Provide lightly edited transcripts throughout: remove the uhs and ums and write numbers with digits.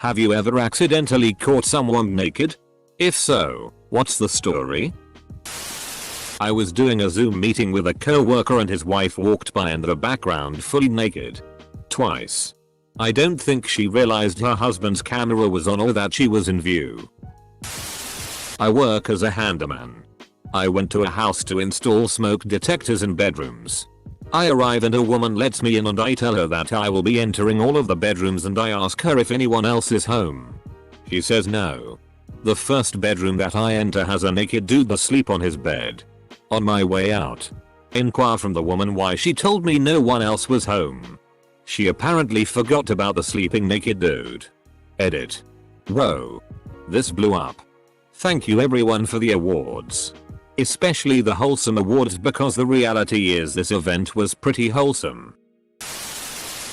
Have you ever accidentally caught someone naked? If so, what's the story? I was doing a Zoom meeting with a co-worker and his wife walked by in the background fully naked. Twice. I don't think she realized her husband's camera was on or that she was in view. I work as a handyman. I went to a house to install smoke detectors in bedrooms. I arrive and a woman lets me in and I tell her that I will be entering all of the bedrooms and I ask her if anyone else is home. She says no. The first bedroom that I enter has a naked dude asleep on his bed. On my way out, inquire from the woman why she told me no one else was home. She apparently forgot about the sleeping naked dude. Edit. Whoa. This blew up. Thank you everyone for the awards. Especially the wholesome awards because the reality is this event was pretty wholesome.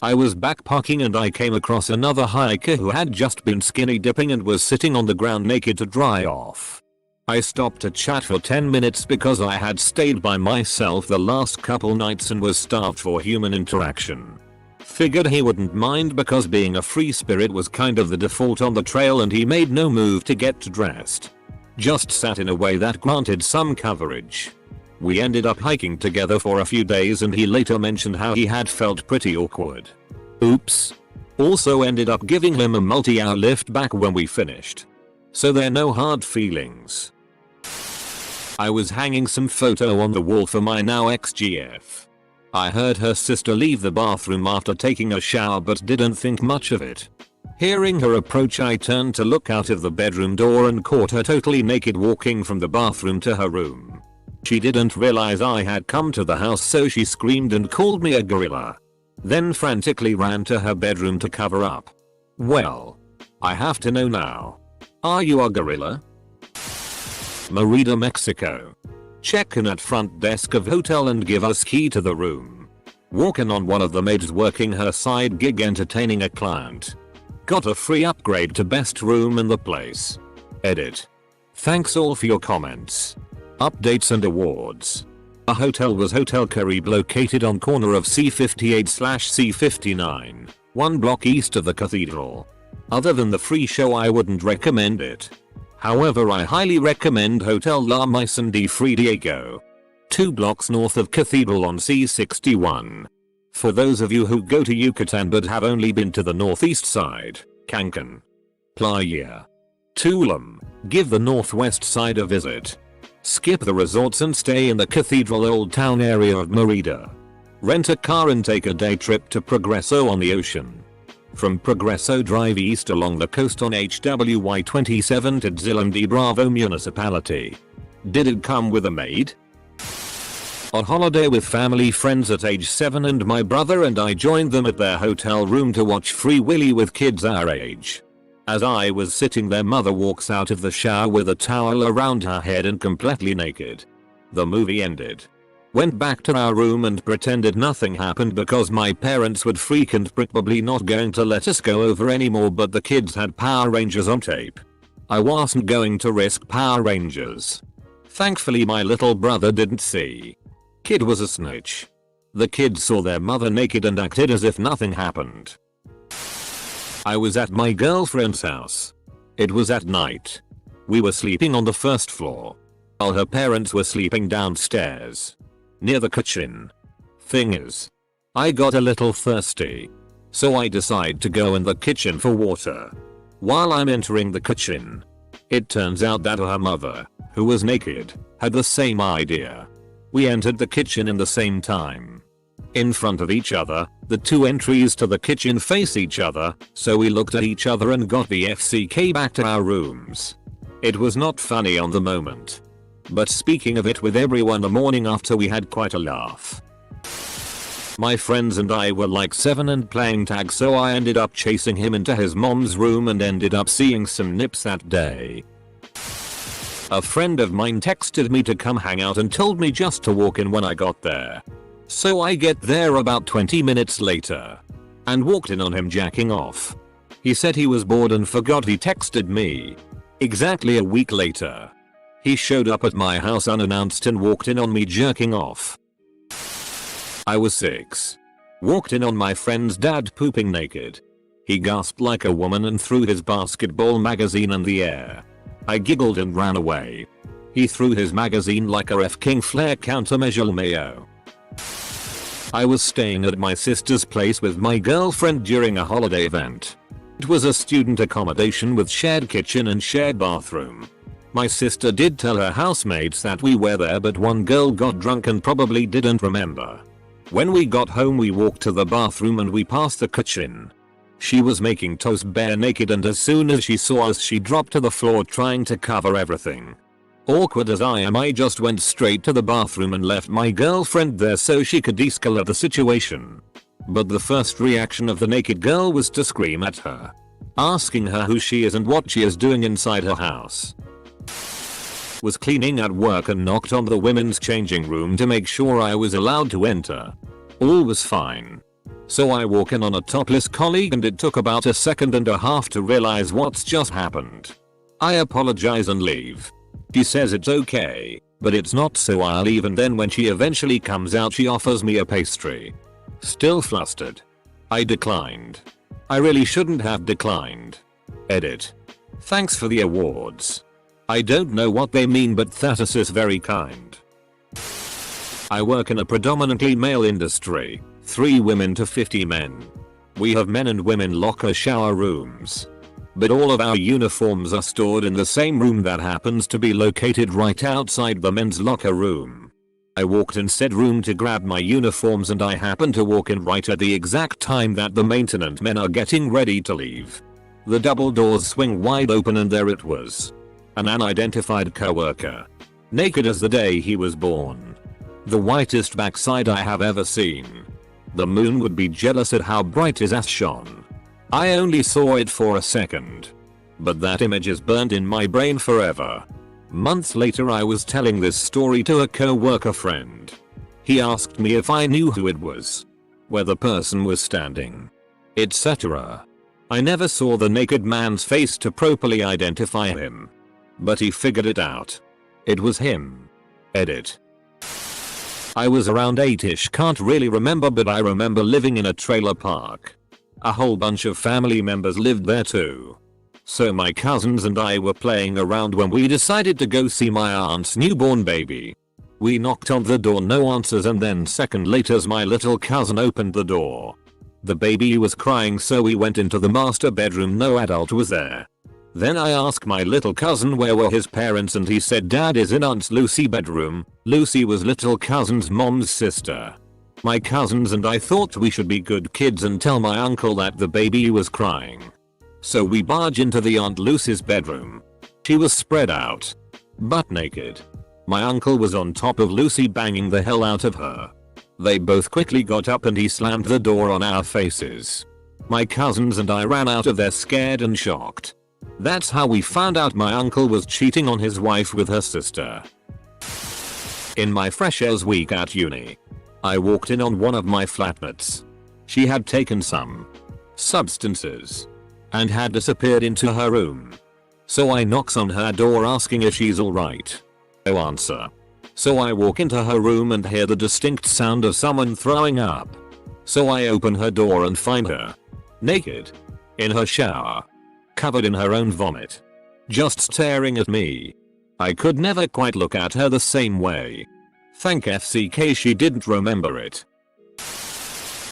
I was backpacking and I came across another hiker who had just been skinny dipping and was sitting on the ground naked to dry off. I stopped to chat for 10 minutes because I had stayed by myself the last couple nights and was starved for human interaction. Figured he wouldn't mind because being a free spirit was kind of the default on the trail and he made no move to get dressed. Just sat in a way that granted some coverage. We ended up hiking together for a few days and he later mentioned how he had felt pretty awkward. Oops. Also ended up giving him a multi-hour lift back when we finished. So there are no hard feelings. I was hanging some photo on the wall for my now ex-GF. I heard her sister leave the bathroom after taking a shower but didn't think much of it. Hearing her approach I turned to look out of the bedroom door and caught her totally naked walking from the bathroom to her room. She didn't realize I had come to the house so she screamed and called me a gorilla. Then frantically ran to her bedroom to cover up. Well, I have to know now. Are you a gorilla? Merida, Mexico. Check in at front desk of hotel and give us key to the room. Walking on one of the maids working her side gig entertaining a client. Got a free upgrade to best room in the place. Edit. Thanks all for your comments. Updates and awards. A hotel was Hotel Caribe located on corner of C58/C59, 1 block east of the cathedral. Other than the free show I wouldn't recommend it. However I highly recommend Hotel La Maison de Free Diego. 2 blocks north of Cathedral on C61. For those of you who go to Yucatan but have only been to the northeast side, Cancun, Playa, Tulum, give the northwest side a visit. Skip the resorts and stay in the Cathedral Old Town area of Merida. Rent a car and take a day trip to Progreso on the ocean. From Progreso drive east along the coast on HWY 27 to Zilam de Bravo municipality. Did it come with a maid? On holiday with family friends at age 7 and my brother and I joined them at their hotel room to watch Free Willy with kids our age. As I was sitting their mother walks out of the shower with a towel around her head and completely naked. The movie ended. Went back to our room and pretended nothing happened because my parents would freak and probably not going to let us go over anymore but the kids had Power Rangers on tape. I wasn't going to risk Power Rangers. Thankfully my little brother didn't see. Kid was a snitch. The kids saw their mother naked and acted as if nothing happened. I was at my girlfriend's house. It was at night. We were sleeping on the first floor, while her parents were sleeping downstairs, near the kitchen. Thing is, I got a little thirsty, so I decide to go in the kitchen for water. While I'm entering the kitchen, it turns out that her mother, who was naked, had the same idea. We entered the kitchen in the same time. In front of each other, the 2 entries to the kitchen face each other, so we looked at each other and got the FCK back to our rooms. It was not funny on the moment. But speaking of it with everyone the morning after we had quite a laugh. My friends and I were like 7 and playing tag so I ended up chasing him into his mom's room and ended up seeing some nips that day. A friend of mine texted me to come hang out and told me just to walk in when I got there. So I get there about 20 minutes later. And walked in on him jacking off. He said he was bored and forgot he texted me. Exactly a week later, he showed up at my house unannounced and walked in on me jerking off. I was 6. Walked in on my friend's dad pooping naked. He gasped like a woman and threw his basketball magazine in the air. I giggled and ran away. He threw his magazine like a ref king flare countermeasure mayo. I was staying at my sister's place with my girlfriend during a holiday event. It was a student accommodation with shared kitchen and shared bathroom. My sister did tell her housemates that we were there, but one girl got drunk and probably didn't remember. When we got home we walked to the bathroom and we passed the kitchen. She was making toast bare naked, and as soon as she saw us she dropped to the floor trying to cover everything. Awkward as I am, I just went straight to the bathroom and left my girlfriend there so she could de-escalate the situation. But the first reaction of the naked girl was to scream at her, asking her who she is and what she is doing inside her house. Was cleaning at work and knocked on the women's changing room to make sure I was allowed to enter. All was fine. So I walk in on a topless colleague and it took about a second and a half to realize what's just happened. I apologize and leave. She says it's okay, but it's not, so I'll leave, and then when she eventually comes out she offers me a pastry. Still flustered. I declined. I really shouldn't have declined. Edit. Thanks for the awards. I don't know what they mean, but Thatus is very kind. I work in a predominantly male industry. 3 women to 50 men. We have men and women locker shower rooms. But all of our uniforms are stored in the same room that happens to be located right outside the men's locker room. I walked in said room to grab my uniforms and I happened to walk in right at the exact time that the maintenance men are getting ready to leave. The double doors swing wide open and there it was. An unidentified coworker. Naked as the day he was born. The whitest backside I have ever seen. The moon would be jealous at how bright his ass shone. I only saw it for a second. But that image is burned in my brain forever. Months later I was telling this story to a co-worker friend. He asked me if I knew who it was, where the person was standing, etc. I never saw the naked man's face to properly identify him. But he figured it out. It was him. Edit. I was around 8ish, can't really remember, but I remember living in a trailer park. A whole bunch of family members lived there too. So my cousins and I were playing around when we decided to go see my aunt's newborn baby. We knocked on the door, no answers, and then second later my little cousin opened the door. The baby was crying, so we went into the master bedroom, no adult was there. Then I asked my little cousin where were his parents and he said dad is in Aunt Lucy's bedroom. Lucy was little cousin's mom's sister. My cousins and I thought we should be good kids and tell my uncle that the baby was crying. So we barge into the Aunt Lucy's bedroom. She was spread out, butt naked. My uncle was on top of Lucy banging the hell out of her. They both quickly got up and he slammed the door on our faces. My cousins and I ran out of there scared and shocked. That's how we found out my uncle was cheating on his wife with her sister. In my freshers week at uni, I walked in on one of my flatmates. She had taken some substances and had disappeared into her room. So I knocks on her door asking if she's alright. No answer. So I walk into her room and hear the distinct sound of someone throwing up. So I open her door and find her naked in her shower, covered in her own vomit, just staring at me. I could never quite look at her the same way. Thank FCK she didn't remember it.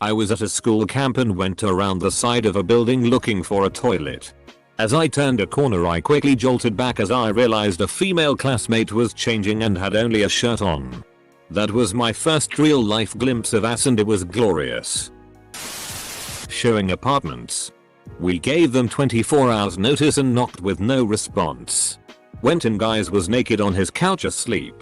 I was at a school camp and went around the side of a building looking for a toilet. As I turned a corner I quickly jolted back as I realized a female classmate was changing and had only a shirt on. That was my first real life glimpse of ass and it was glorious. Showing apartments. We gave them 24 hours notice and knocked with no response. Went in, guys was naked on his couch asleep.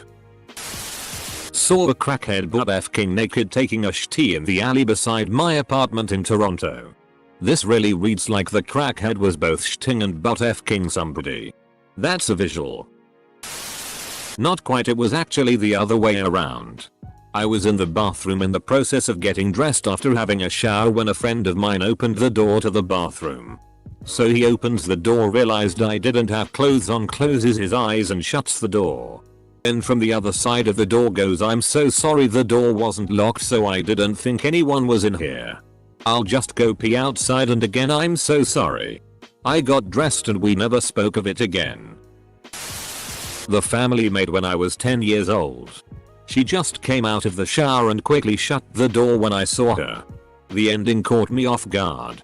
Saw a crackhead butt f-king naked taking a shitty in the alley beside my apartment in Toronto. This really reads like the crackhead was both shitting and butt f-king somebody. That's a visual. Not quite, it was actually the other way around. I was in the bathroom in the process of getting dressed after having a shower when a friend of mine opened the door to the bathroom. So he opens the door, realized I didn't have clothes on, closes his eyes and shuts the door. Then from the other side of the door goes, I'm so sorry, the door wasn't locked so I didn't think anyone was in here. I'll just go pee outside and again I'm so sorry. I got dressed and we never spoke of it again. The family maid when I was 10 years old. She just came out of the shower and quickly shut the door when I saw her. The ending caught me off guard.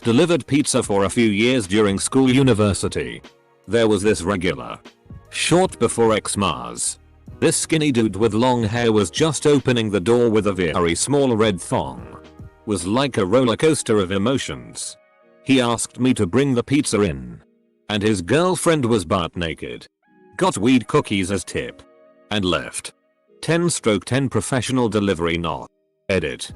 Delivered pizza for a few years during school university. There was this regular. Short before Xmas. This skinny dude with long hair was just opening the door with a very small red thong. Was like a roller coaster of emotions. He asked me to bring the pizza in. And his girlfriend was butt naked. Got weed cookies as tip. And left. 10/10 professional delivery not. Edit.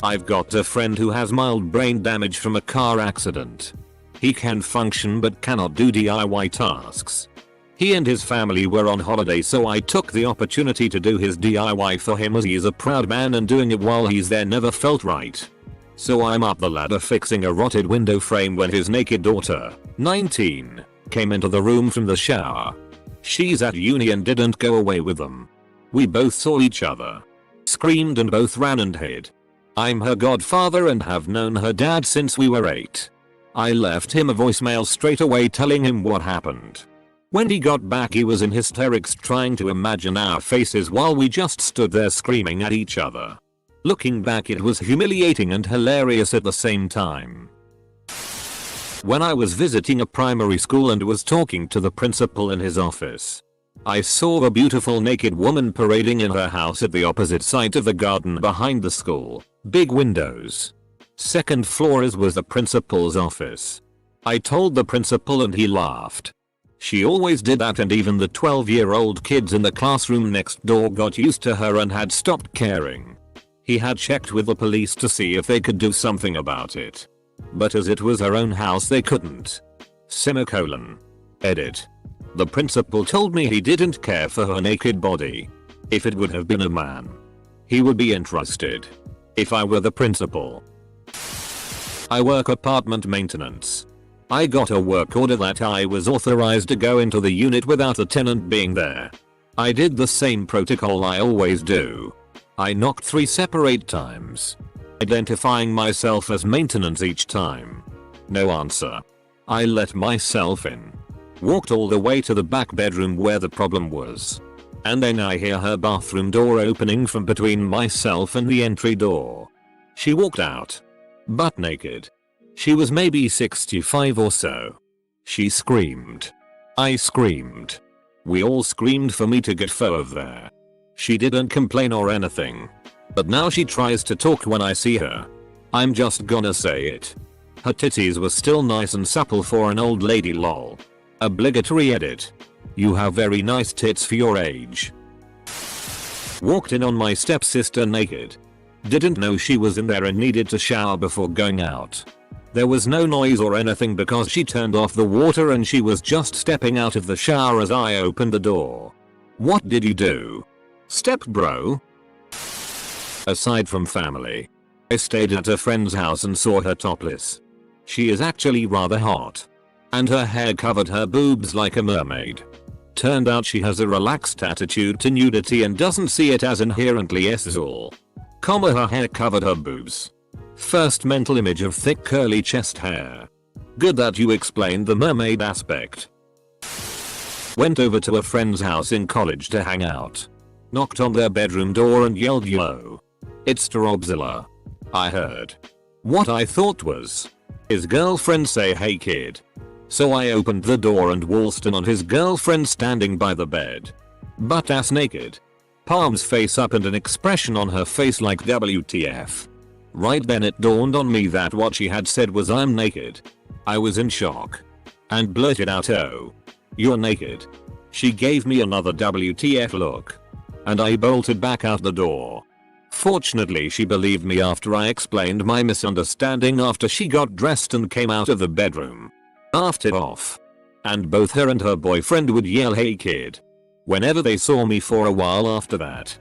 I've got a friend who has mild brain damage from a car accident. He can function but cannot do DIY tasks. He and his family were on holiday, so I took the opportunity to do his DIY for him as he is a proud man and doing it while he's there never felt right. So I'm up the ladder fixing a rotted window frame when his naked daughter, 19, came into the room from the shower. She's at uni and didn't go away with them. We both saw each other. Screamed and both ran and hid. I'm her godfather and have known her dad since we were 8. I left him a voicemail straight away telling him what happened. When he got back he was in hysterics trying to imagine our faces while we just stood there screaming at each other. Looking back it was humiliating and hilarious at the same time. When I was visiting a primary school and was talking to the principal in his office, I saw a beautiful naked woman parading in her house at the opposite side of the garden behind the school. Big windows. Second floor was the principal's office. I told the principal and he laughed. She always did that and even the 12-year-old kids in the classroom next door got used to her and had stopped caring. He had checked with the police to see if they could do something about it. But as it was her own house they couldn't. Semicolon. Edit. The principal told me he didn't care for her naked body. If it would have been a man, he would be interested. If I were the principal. I work apartment maintenance. I got a work order that I was authorized to go into the unit without a tenant being there. I did the same protocol I always do. I knocked 3 separate times. Identifying myself as maintenance each time. No answer. I let myself in. Walked all the way to the back bedroom where the problem was. And then I hear her bathroom door opening from between myself and the entry door. She walked out. Butt naked. She was maybe 65 or so. She screamed. I screamed. We all screamed for me to get her of there. She didn't complain or anything. But now she tries to talk when I see her. I'm just gonna say it. Her titties were still nice and supple for an old lady lol. Obligatory edit. You have very nice tits for your age. Walked in on my stepsister naked. Didn't know she was in there and needed to shower before going out. There was no noise or anything because she turned off the water and she was just stepping out of the shower as I opened the door. What did you do? Step bro? Aside from family, I stayed at a friend's house and saw her topless. She is actually rather hot. And her hair covered her boobs like a mermaid. Turned out she has a relaxed attitude to nudity and doesn't see it as inherently sexual. Her hair covered her boobs. First mental image of thick curly chest hair. Good that you explained the mermaid aspect. Went over to a friend's house in college to hang out. Knocked on their bedroom door and yelled yo. It's Robzilla. I heard. What I thought was his girlfriend say hey kid. So I opened the door and waltzed in on his girlfriend standing by the bed. Butt ass naked. Palms face up and an expression on her face like WTF. Right then it dawned on me that what she had said was I'm naked. I was in shock. And blurted out oh. You're naked. She gave me another WTF look. And I bolted back out the door. Fortunately she believed me after I explained my misunderstanding after she got dressed and came out of the bedroom. After off. And both her and her boyfriend would yell hey kid whenever they saw me for a while after that.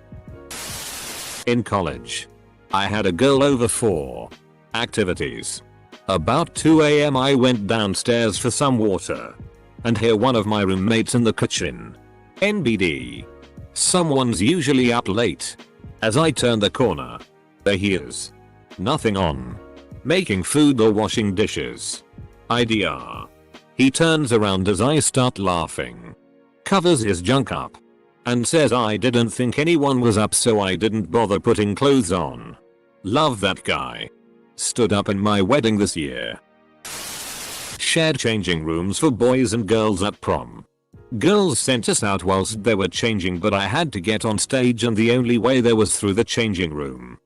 In college, I had a girl over for activities. About 2 AM I went downstairs for some water and hear one of my roommates in the kitchen. NBD. Someone's usually up late. As I turn the corner, There he is. Nothing on. Making food or washing dishes. IDR. He turns around as I start laughing. Covers his junk up. And says I didn't think anyone was up so I didn't bother putting clothes on. Love that guy. Stood up in my wedding this year. Shared changing rooms for boys and girls at prom. Girls sent us out whilst they were changing but I had to get on stage and the only way there was through the changing room.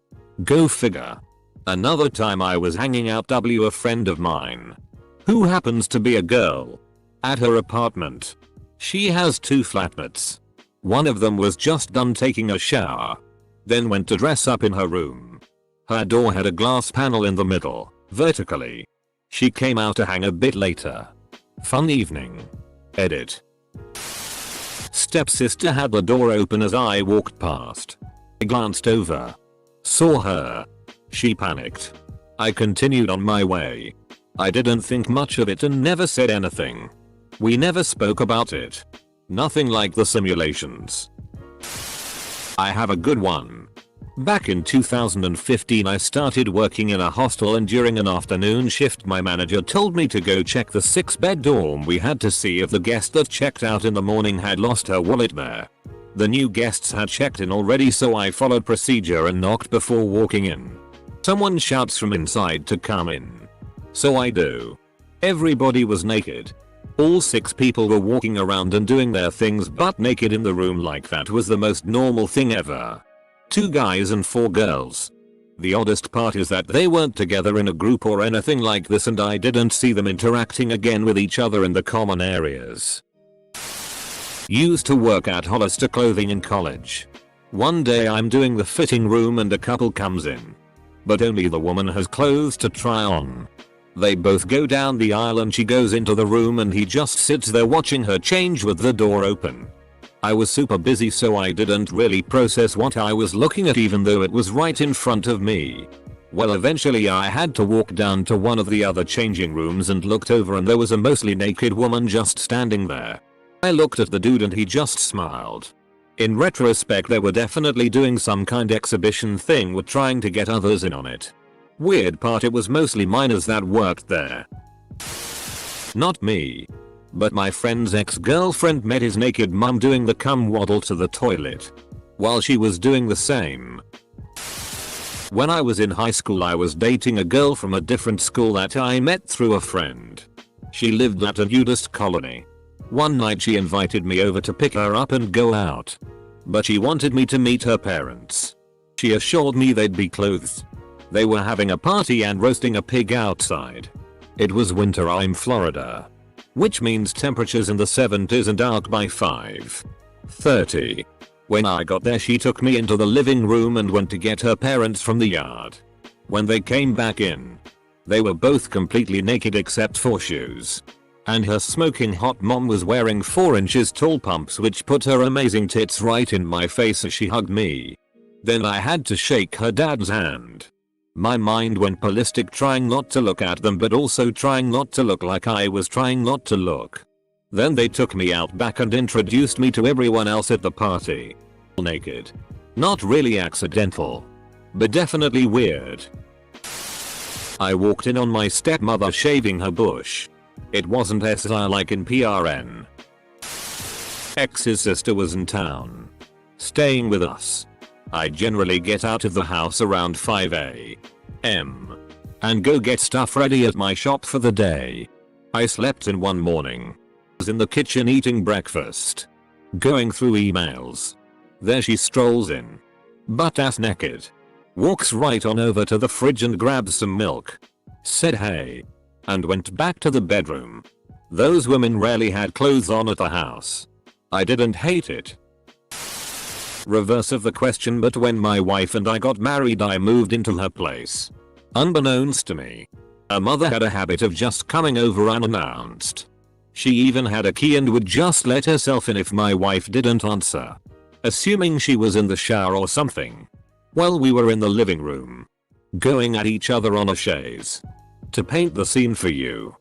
Go figure. Another time I was hanging out with a friend of mine. Who happens to be a girl. At her apartment. She has 2 flatmates. One of them was just done taking a shower. Then went to dress up in her room. Her door had a glass panel in the middle, vertically. She came out to hang a bit later. Fun evening. Edit. Stepsister had the door open as I walked past. I glanced over. Saw her. She panicked. I continued on my way. I didn't think much of it and never said anything. We never spoke about it. Nothing like the simulations. I have a good one. Back in 2015 I started working in a hostel and during an afternoon shift my manager told me to go check the 6-bed dorm we had to see if the guest that checked out in the morning had lost her wallet there. The new guests had checked in already so I followed procedure and knocked before walking in. Someone shouts from inside to come in. So I do. Everybody was naked. All 6 people were walking around and doing their things butt naked in the room like that was the most normal thing ever. 2 guys and 4 girls. The oddest part is that they weren't together in a group or anything like this and I didn't see them interacting again with each other in the common areas. Used to work at Hollister Clothing in college. One day I'm doing the fitting room and a couple comes in. But only the woman has clothes to try on. They both go down the aisle and she goes into the room and he just sits there watching her change with the door open. I was super busy so I didn't really process what I was looking at even though it was right in front of me. Well eventually I had to walk down to one of the other changing rooms and looked over and there was a mostly naked woman just standing there. I looked at the dude and he just smiled. In retrospect they were definitely doing some kind exhibition thing with trying to get others in on it. Weird part it was mostly minors that worked there. Not me. But my friend's ex-girlfriend met his naked mum doing the cum waddle to the toilet. While she was doing the same. When I was in high school I was dating a girl from a different school that I met through a friend. She lived at a nudist colony. One night she invited me over to pick her up and go out. But she wanted me to meet her parents. She assured me they'd be clothed. They were having a party and roasting a pig outside. It was winter in Florida. Which means temperatures in the 70s and dark by 5:30. When I got there she took me into the living room and went to get her parents from the yard. When they came back in, they were both completely naked except for shoes. And her smoking hot mom was wearing 4 inches tall pumps which put her amazing tits right in my face as she hugged me. Then I had to shake her dad's hand. My mind went ballistic trying not to look at them but also trying not to look like I was trying not to look. Then they took me out back and introduced me to everyone else at the party. Naked. Not really accidental. But definitely weird. I walked in on my stepmother shaving her bush. It wasn't SI like in PRN. Ex's sister was in town. Staying with us. I generally get out of the house around 5 a.m. and go get stuff ready at my shop for the day. I slept in one morning. Was in the kitchen eating breakfast. Going through emails. There she strolls in. Butt ass naked. Walks right on over to the fridge and grabs some milk. Said hey. And went back to the bedroom. Those women rarely had clothes on at the house. I didn't hate it. Reverse of the question, but when my wife and I got married I moved into her place. Unbeknownst to me, her mother had a habit of just coming over unannounced. She even had a key and would just let herself in if my wife didn't answer. Assuming she was in the shower or something. Well, we were in the living room. Going at each other on a chaise. To paint the scene for you.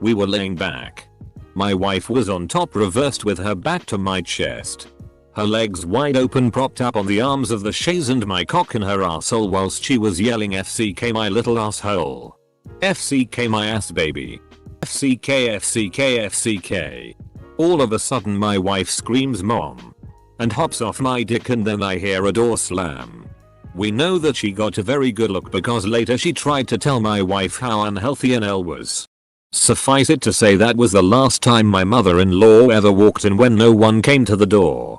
We were laying back. My wife was on top reversed with her back to my chest. her legs wide open propped up on the arms of the chaise and my cock in her arsehole whilst she was yelling FCK my little asshole. FCK my ass baby. FCK FCK FCK. All of a sudden my wife screams mom and hops off my dick, and then I hear a door slam. We know that she got a very good look because later she tried to tell my wife how unhealthy NL was. Suffice it to say that was the last time my mother-in-law ever walked in when no one came to the door.